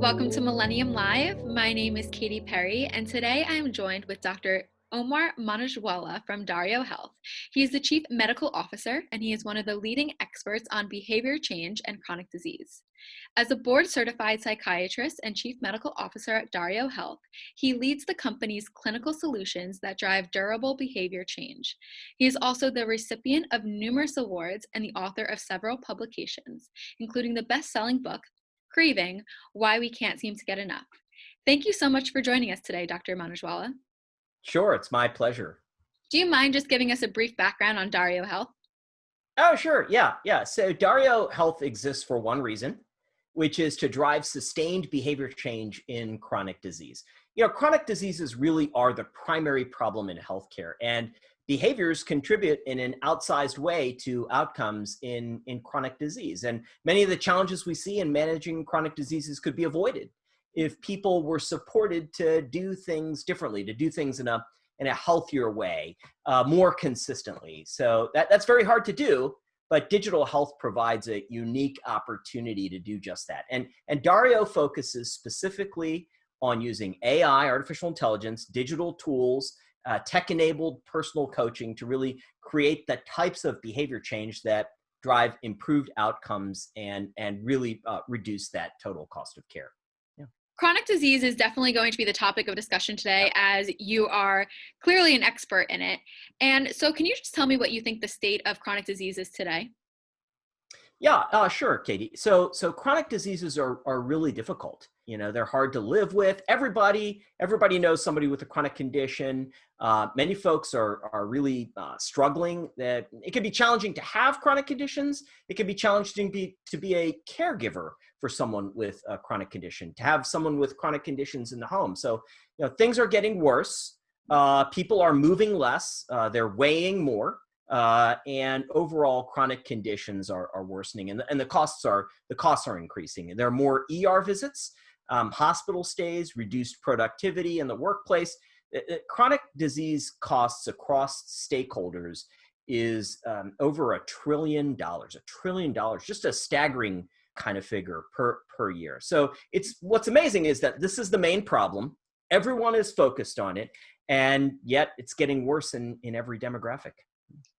Welcome to Millennium Live. My name is Katie Perry, and today I am joined with Dr. Omar Manujwala from DarioHealth. He is the Chief Medical Officer, and he is one of the leading experts on behavior change and chronic disease. As a board-certified psychiatrist and Chief Medical Officer at DarioHealth, he leads the company's clinical solutions that drive durable behavior change. He is also the recipient of numerous awards and the author of several publications, including the best-selling book, Craving, Why We Can't Seem to Get Enough. Thank you so much for joining us today, Dr. Manujwala. Sure, it's my pleasure. Do you mind just giving us a brief background on DarioHealth? Oh, sure. Yeah. So DarioHealth exists for one reason, which is to drive sustained behavior change in chronic disease. Chronic diseases really are the primary problem in healthcare, and behaviors contribute in an outsized way to outcomes in chronic disease. And many of the challenges we see in managing chronic diseases could be avoided if people were supported to do things differently, to do things in a healthier way, more consistently. So that's very hard to do, but digital health provides a unique opportunity to do just that. And Dario focuses specifically on using AI, artificial intelligence, digital tools, tech-enabled personal coaching to really create the types of behavior change that drive improved outcomes and really reduce that total cost of care. Yeah. Chronic disease is definitely going to be the topic of discussion today, as you are clearly an expert in it. And so can you just tell me what you think the state of chronic disease is today? Yeah, sure, Katie. So chronic diseases are really difficult. They're hard to live with. Everybody knows somebody with a chronic condition. Many folks are really struggling. That it can be challenging to have chronic conditions. It can be challenging to be a caregiver for someone with a chronic condition, to have someone with chronic conditions in the home. So things are getting worse. People are moving less. They're weighing more. And overall chronic conditions are worsening, and the costs are increasing. There are more ER visits, hospital stays, reduced productivity in the workplace. Chronic disease costs across stakeholders is over $1 trillion, just a staggering kind of figure per year. So what's amazing is that this is the main problem. Everyone is focused on it, and yet it's getting worse in every demographic.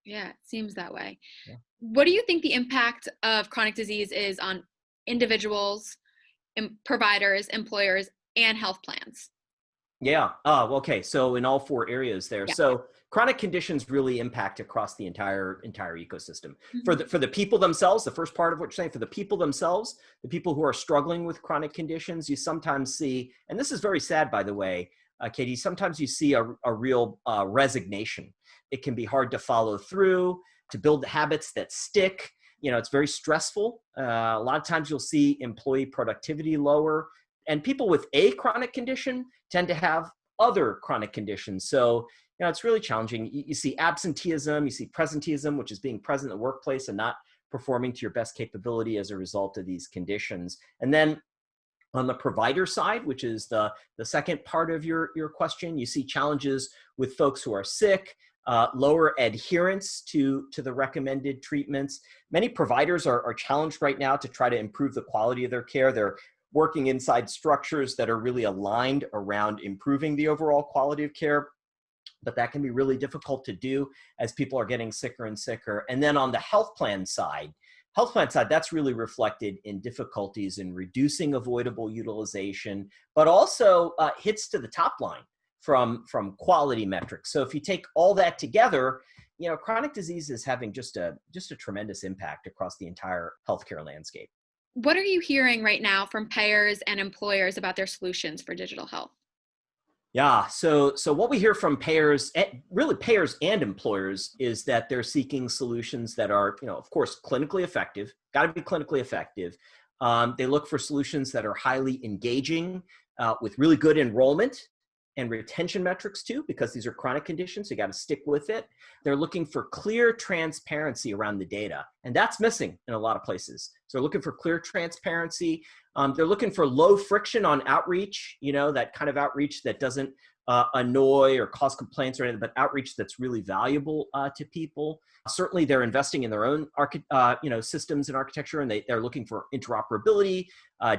Yeah, it seems that way. Yeah. What do you think the impact of chronic disease is on individuals, providers, employers, and health plans? Yeah. Okay. So in all four areas there. Yeah. So chronic conditions really impact across the entire ecosystem. Mm-hmm. For the people themselves, the first part of what you're saying, for the people themselves, the people who are struggling with chronic conditions, you sometimes see, and this is very sad, by the way, Katie, sometimes you see a real resignation. It can be hard to follow through, to build habits that stick. It's very stressful. A lot of times you'll see employee productivity lower, and people with a chronic condition tend to have other chronic conditions. So, it's really challenging. You see absenteeism, you see presenteeism, which is being present in the workplace and not performing to your best capability as a result of these conditions. And then on the provider side, which is the second part of your question, you see challenges with folks who are sick, lower adherence to the recommended treatments. Many providers are challenged right now to try to improve the quality of their care. They're working inside structures that are really aligned around improving the overall quality of care, but that can be really difficult to do as people are getting sicker and sicker. And then on the health plan side, that's really reflected in difficulties in reducing avoidable utilization, but also hits to the top line from quality metrics. So if you take all that together, chronic disease is having just a tremendous impact across the entire healthcare landscape. What are you hearing right now from payers and employers about their solutions for digital health? Yeah, so what we hear from payers, really payers and employers, is that they're seeking solutions that are, of course, clinically effective, got to be clinically effective. They look for solutions that are highly engaging, with really good enrollment and retention metrics too, because these are chronic conditions, so you got to stick with it. They're looking for clear transparency around the data. And that's missing in a lot of places. So they're looking for clear transparency. They're looking for low friction on outreach, that kind of outreach that doesn't annoy or cause complaints or anything, but outreach that's really valuable to people. Certainly, they're investing in their own systems and architecture, and they're looking for interoperability.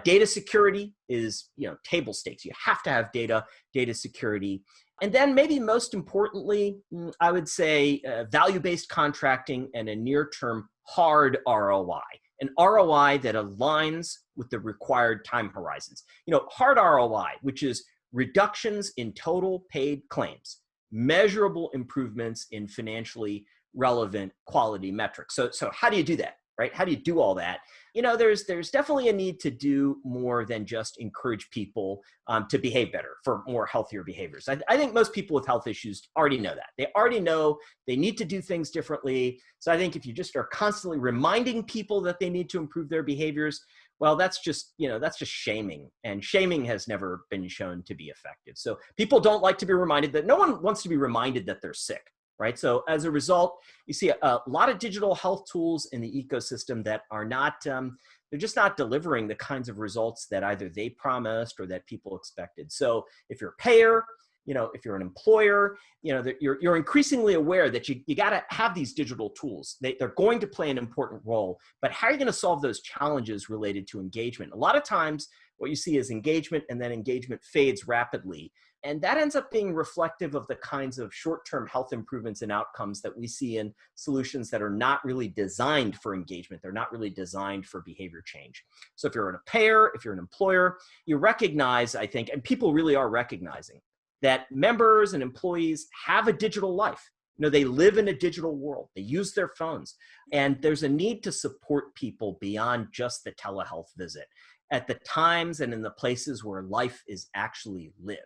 Data security is table stakes. You have to have data security. And then maybe most importantly, I would say value-based contracting and a near-term hard ROI, an ROI that aligns with the required time horizons. Hard ROI, which is reductions in total paid claims, measurable improvements in financially relevant quality metrics. So how do you do that, right? How do you do all that? There's definitely a need to do more than just encourage people to behave better for more healthier behaviors. I think most people with health issues already know that. They already know they need to do things differently. So I think if you just are constantly reminding people that they need to improve their behaviors, well, that's just shaming, and shaming has never been shown to be effective. So people don't like to be reminded that. No one wants to be reminded that they're sick, right? So as a result, you see a lot of digital health tools in the ecosystem that are not, they're just not delivering the kinds of results that either they promised or that people expected. So if you're a payer, if you're an employer, you're increasingly aware that you got to have these digital tools. They're going to play an important role, but how are you going to solve those challenges related to engagement? A lot of times what you see is engagement, and then engagement fades rapidly. And that ends up being reflective of the kinds of short-term health improvements and outcomes that we see in solutions that are not really designed for engagement. They're not really designed for behavior change. So if you're a payer, if you're an employer, you recognize, I think, and people really are recognizing, that members and employees have a digital life. They live in a digital world. They use their phones. And there's a need to support people beyond just the telehealth visit at the times and in the places where life is actually lived.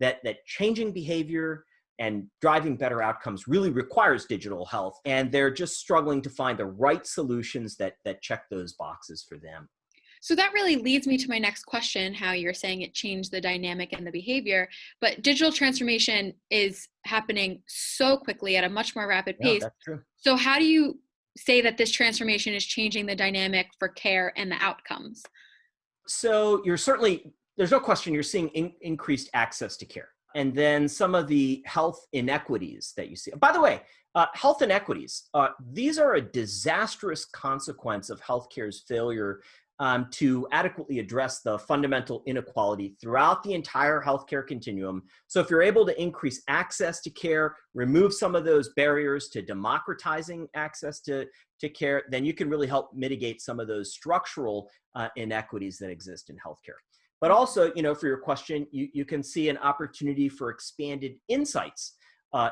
That changing behavior and driving better outcomes really requires digital health. And they're just struggling to find the right solutions that check those boxes for them. So that really leads me to my next question, how you're saying it changed the dynamic and the behavior, but digital transformation is happening so quickly at a much more rapid pace. Yeah, that's true. So how do you say that this transformation is changing the dynamic for care and the outcomes? So there's no question you're seeing increased access to care. And then some of the health inequities that you see. By the way, health inequities, these are a disastrous consequence of healthcare's failure to adequately address the fundamental inequality throughout the entire healthcare continuum. So if you're able to increase access to care, remove some of those barriers to democratizing access to care, then you can really help mitigate some of those structural inequities that exist in healthcare. But also, for your question, you can see an opportunity for expanded insights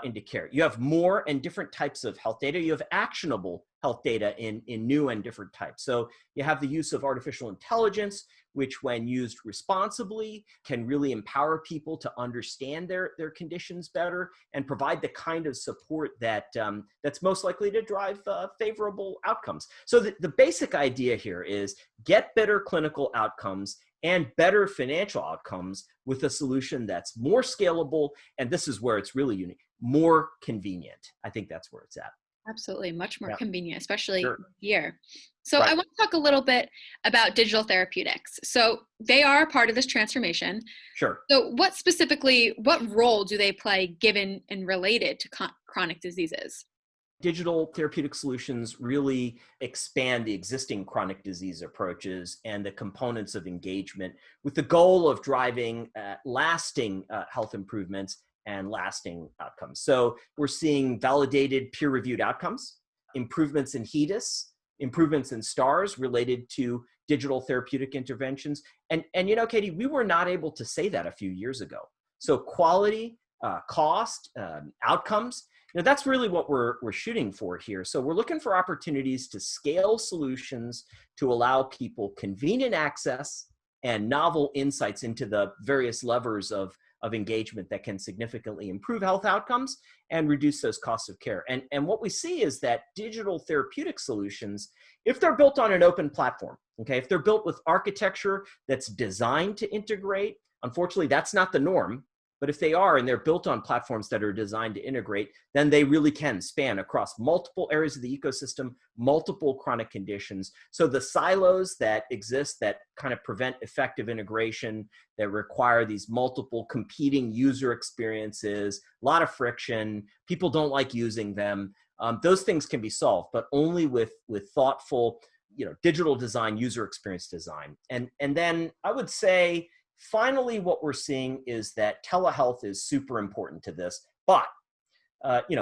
into care. You have more and different types of health data. You have actionable health data in new and different types. So you have the use of artificial intelligence, which when used responsibly can really empower people to understand their conditions better and provide the kind of support that's most likely to drive favorable outcomes. So the basic idea here is get better clinical outcomes and better financial outcomes with a solution that's more scalable, and this is where it's really unique, more convenient. I think that's where it's at. Absolutely, much more convenient, especially Sure. here. So Right. I want to talk a little bit about digital therapeutics. So they are part of this transformation. Sure. So what role do they play given and related to chronic diseases? Digital therapeutic solutions really expand the existing chronic disease approaches and the components of engagement with the goal of driving lasting health improvements and lasting outcomes. So we're seeing validated peer-reviewed outcomes, improvements in HEDIS, improvements in STARS related to digital therapeutic interventions. And Katie, we were not able to say that a few years ago. So quality, cost, outcomes, that's really what we're shooting for here. So we're looking for opportunities to scale solutions to allow people convenient access and novel insights into the various levers of engagement that can significantly improve health outcomes and reduce those costs of care. And what we see is that digital therapeutic solutions, if they're built on an open platform, okay, if they're built with architecture that's designed to integrate, unfortunately, that's not the norm. But if they are, and they're built on platforms that are designed to integrate, then they really can span across multiple areas of the ecosystem, multiple chronic conditions. So the silos that exist that kind of prevent effective integration, that require these multiple competing user experiences, a lot of friction, people don't like using them, those things can be solved, but only with thoughtful, digital design, user experience design. And then I would say, finally, what we're seeing is that telehealth is super important to this, but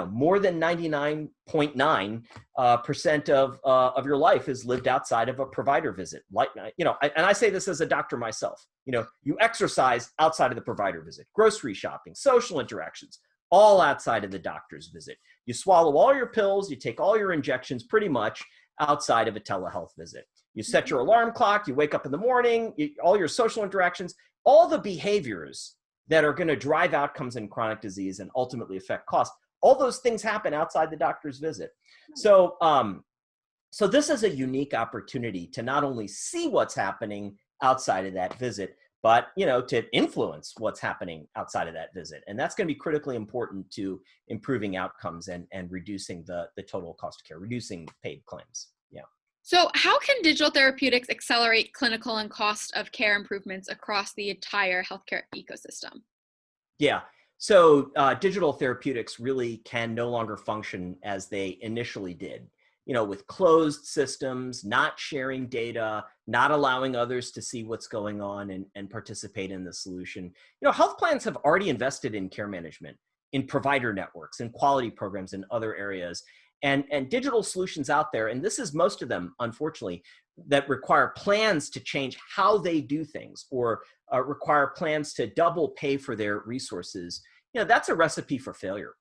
more than 99.9% of your life is lived outside of a provider visit. And I say this as a doctor myself. You exercise outside of the provider visit, grocery shopping, social interactions, all outside of the doctor's visit. You swallow all your pills, you take all your injections pretty much outside of a telehealth visit. You set your alarm clock, you wake up in the morning, all your social interactions, all the behaviors that are going to drive outcomes in chronic disease and ultimately affect cost, all those things happen outside the doctor's visit. So this is a unique opportunity to not only see what's happening outside of that visit, but to influence what's happening outside of that visit. And that's going to be critically important to improving outcomes and reducing the total cost of care, reducing paid claims. Yeah. So how can digital therapeutics accelerate clinical and cost of care improvements across the entire healthcare ecosystem? Yeah. So digital therapeutics really can no longer function as they initially did, with closed systems, not sharing data, not allowing others to see what's going on and participate in the solution. Health plans have already invested in care management, in provider networks, in quality programs, in other areas. And digital solutions out there, and this is most of them, unfortunately, that require plans to change how they do things or require plans to double pay for their resources. That's a recipe for failure.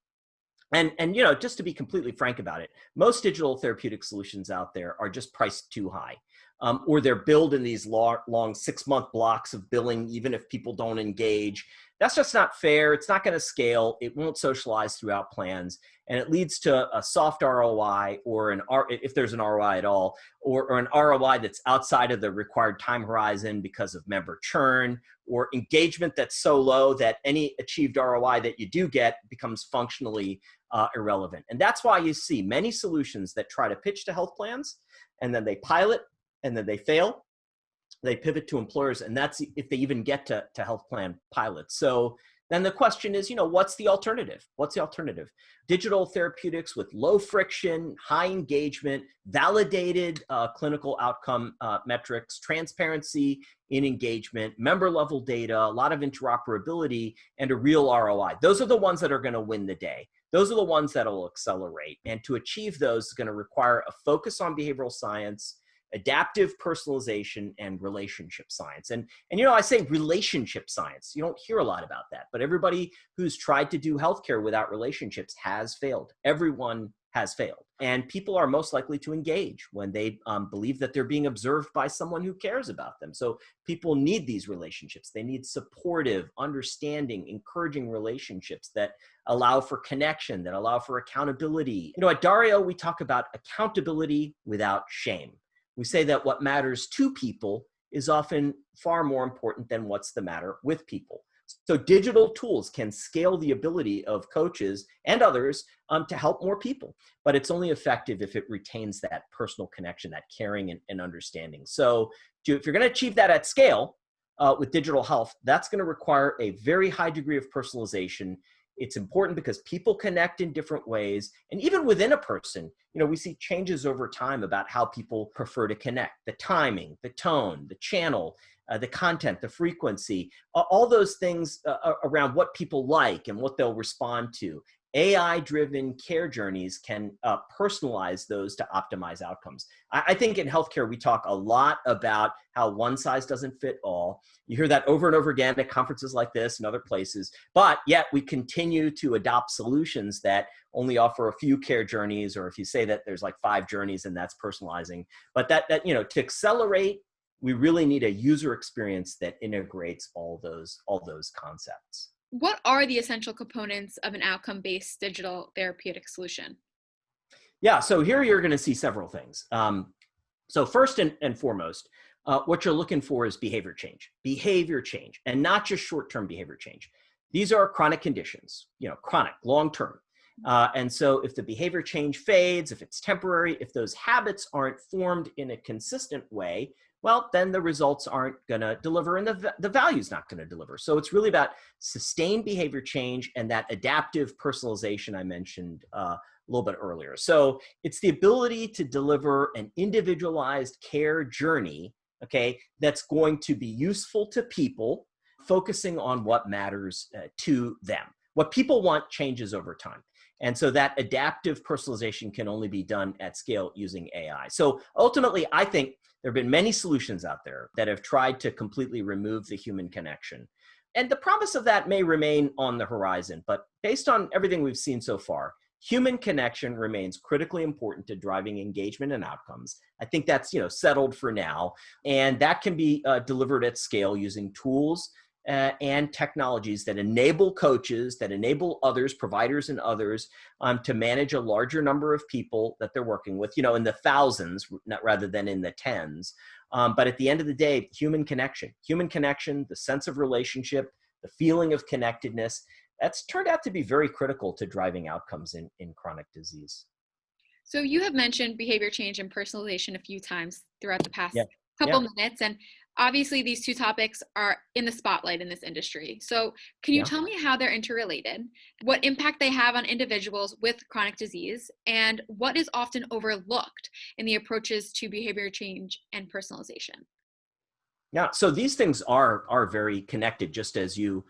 And just to be completely frank about it, most digital therapeutic solutions out there are just priced too high, or they're billed in these long 6-month blocks of billing, even if people don't engage. That's just not fair. It's not going to scale. It won't socialize throughout plans. And it leads to a soft ROI, or if there's an ROI at all, or an ROI that's outside of the required time horizon because of member churn or engagement that's so low that any achieved ROI that you do get becomes functionally irrelevant. And that's why you see many solutions that try to pitch to health plans, and then they pilot, and then they fail. They pivot to employers, and that's if they even get to health plan pilots. So then the question is, what's the alternative? What's the alternative? Digital therapeutics with low friction, high engagement, validated clinical outcome metrics, transparency in engagement, member level data, a lot of interoperability, and a real ROI. Those are the ones that are going to win the day. Those are the ones that will accelerate. And to achieve those is going to require a focus on behavioral science, adaptive personalization, and relationship science. And I say relationship science. You don't hear a lot about that, but everybody who's tried to do healthcare without relationships has failed. Everyone has failed. And people are most likely to engage when they believe that they're being observed by someone who cares about them. So people need these relationships. They need supportive, understanding, encouraging relationships that allow for connection, that allow for accountability. At Dario, we talk about accountability without shame. We say that what matters to people is often far more important than what's the matter with people. So digital tools can scale the ability of coaches and others to help more people, but it's only effective if it retains that personal connection, that caring and understanding. So if you're going to achieve that at scale with digital health, that's going to require a very high degree of personalization. It's important because people connect in different ways. And even within a person, we see changes over time about how people prefer to connect, the timing, the tone, the channel, the content, the frequency, all those things around what people like and what they'll respond to. AI-driven care journeys can personalize those to optimize outcomes. I think in healthcare, we talk a lot about how one size doesn't fit all. You hear that over and over again at conferences like this and other places, but yet we continue to adopt solutions that only offer a few care journeys, or if you say that there's like 5 journeys and that's personalizing. But that to accelerate, we really need a user experience that integrates all those concepts. What are the essential components of an outcome-based digital therapeutic solution? Yeah, so here you're going to see several things. So first and foremost, what you're looking for is behavior change, and not just short-term behavior change. These are chronic conditions, chronic, long-term. And so if the behavior change fades, if it's temporary, if those habits aren't formed in a consistent way, well, then the results aren't going to deliver and the value's not going to deliver. So it's really about sustained behavior change and that adaptive personalization I mentioned a little bit earlier. So it's the ability to deliver an individualized care journey, okay, that's going to be useful to people, focusing on what matters to them. What people want changes over time. And so that adaptive personalization can only be done at scale using AI. So ultimately, I think there have been many solutions out there that have tried to completely remove the human connection. And the promise of that may remain on the horizon, but based on everything we've seen so far, human connection remains critically important to driving engagement and outcomes. I think that's settled for now, and that can be delivered at scale using tools and technologies that enable coaches, that enable others, providers and others, to manage a larger number of people that they're working with, in the thousands, rather than in the tens. But at the end of the day, human connection, the sense of relationship, the feeling of connectedness, that's turned out to be very critical to driving outcomes in chronic disease. So you have mentioned behavior change and personalization a few times throughout the past Yeah. couple Yeah. minutes, and obviously these two topics are in the spotlight in this industry. So can you Yeah. tell me how they're interrelated, what impact they have on individuals with chronic disease, and what is often overlooked in the approaches to behavior change and personalization? Yeah, so these things are very connected, just as you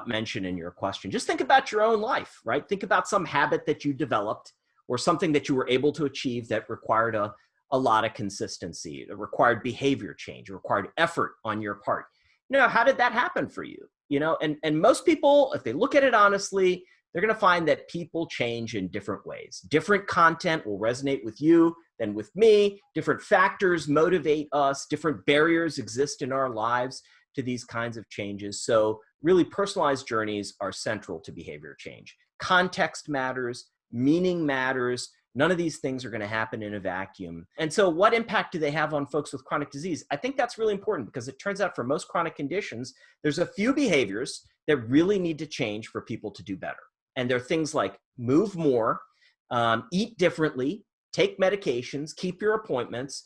mentioned in your question. Just think about your own life, right? Think about some habit that you developed or something that you were able to achieve that required a lot of consistency. It required behavior change. It required effort on your part. How did that happen for you? And most people, if they look at it honestly, they're going to find that people change in different ways. Different content will resonate with you than with me. Different factors motivate us. Different barriers exist in our lives to these kinds of changes. So really personalized journeys are central to behavior change. Context matters, meaning matters. None of these things are going to happen in a vacuum. And so what impact do they have on folks with chronic disease? I think that's really important because it turns out for most chronic conditions, there's a few behaviors that really need to change for people to do better. And they're things like move more, eat differently, take medications, keep your appointments,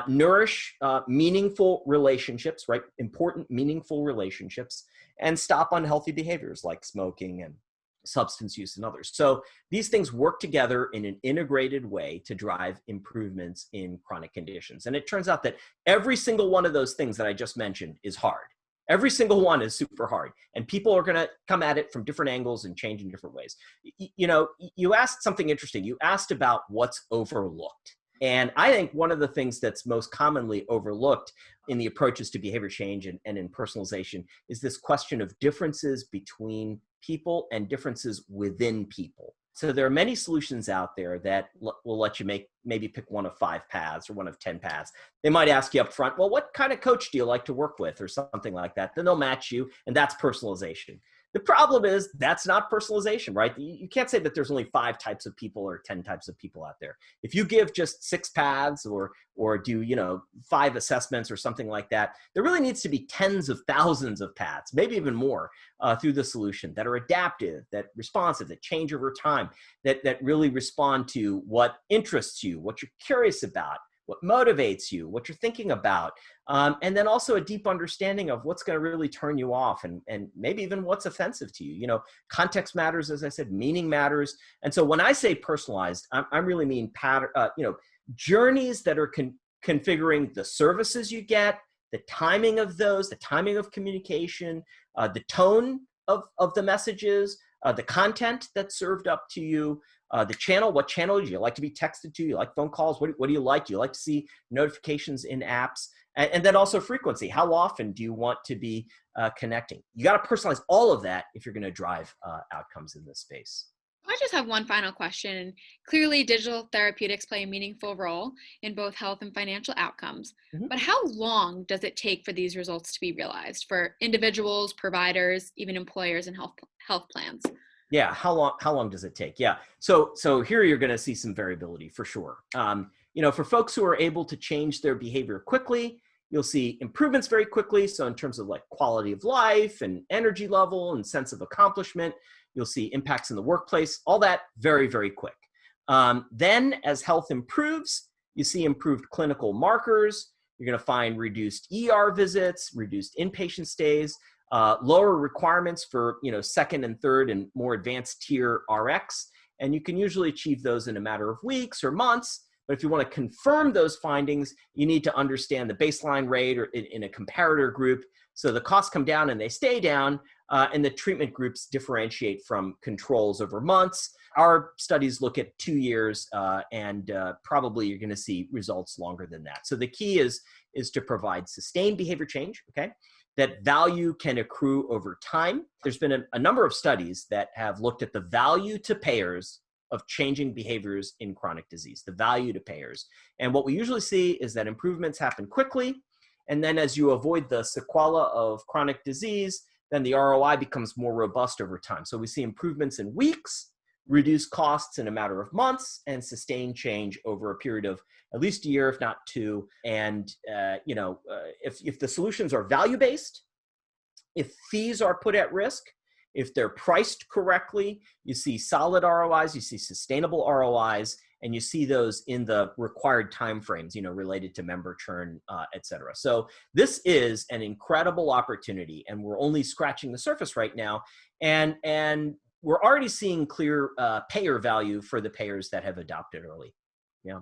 nourish meaningful relationships, right? Important, meaningful relationships, and stop unhealthy behaviors like smoking and substance use and others. So these things work together in an integrated way to drive improvements in chronic conditions. And it turns out that every single one of those things that I just mentioned is hard. Every single one is super hard, and people are going to come at it from different angles and change in different ways. You asked something interesting. You asked about what's overlooked. And I think one of the things that's most commonly overlooked in the approaches to behavior change and in personalization is this question of differences between people and differences within people. So there are many solutions out there that will let you maybe pick one of 5 paths or one of 10 paths. They might ask you up front, well, what kind of coach do you like to work with or something like that? Then they'll match you, and that's personalization. The problem is that's not personalization, right? You can't say that there's only 5 types of people or 10 types of people out there. If you give just 6 paths or do 5 assessments or something like that, there really needs to be tens of thousands of paths, maybe even more, through the solution that are adaptive, that responsive, that change over time, that really respond to what interests you, what you're curious about, what motivates you, what you're thinking about, and then also a deep understanding of what's going to really turn you off and maybe even what's offensive to you. Context matters, as I said, meaning matters. And so when I say personalized, I really mean journeys that are configuring the services you get, the timing of those, the timing of communication, the tone of the messages, the content that's served up to you, the channel, what channel do you like to be texted to? You like phone calls? What do you like? Do you like to see notifications in apps? And then also frequency. How often do you want to be connecting? You got to personalize all of that if you're going to drive outcomes in this space. I just have one final question. Clearly, digital therapeutics play a meaningful role in both health and financial outcomes. Mhm. But how long does it take for these results to be realized for individuals, providers, even employers and health plans? Yeah, how long does it take? Yeah, so here you're going to see some variability for sure. For folks who are able to change their behavior quickly, You'll see improvements very quickly. So in terms of like quality of life and energy level and sense of accomplishment, you'll see impacts in the workplace, all that very, very quick. Then as health improves, you see improved clinical markers. You're going to find reduced ER visits, reduced inpatient stays, lower requirements for second and third and more advanced tier RX. And you can usually achieve those in a matter of weeks or months. But if you want to confirm those findings, you need to understand the baseline rate or in a comparator group. So the costs come down and they stay down, and the treatment groups differentiate from controls over months. Our studies look at 2 years, and probably you're going to see results longer than that. So the key is to provide sustained behavior change, okay? That value can accrue over time. There's been a number of studies that have looked at the value to payers of changing behaviors in chronic disease, the value to payers. And what we usually see is that improvements happen quickly. And then as you avoid the sequela of chronic disease, then the ROI becomes more robust over time. So we see improvements in weeks, reduce costs in a matter of months, and sustain change over a period of at least a year, if not two. And if the solutions are value-based, if fees are put at risk, if they're priced correctly, you see solid ROIs, you see sustainable ROIs, and you see those in the required timeframes, related to member churn, et cetera. So this is an incredible opportunity, and we're only scratching the surface right now. And we're already seeing clear payer value for the payers that have adopted early. Yeah.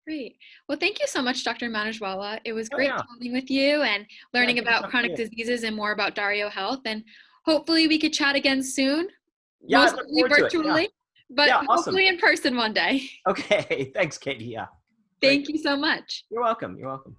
Great. Well, thank you so much, Dr. Manojwala. It was Oh, great yeah. talking with you and learning Yeah, good about talking to chronic you. diseases and more about DarioHealth. And hopefully we could chat again soon, Yeah, I most look likely forward to it. Yeah. virtually, but Yeah, awesome. hopefully in person one day. Okay. Thanks, Katie. Yeah. Great. Thank you so much. You're welcome. You're welcome.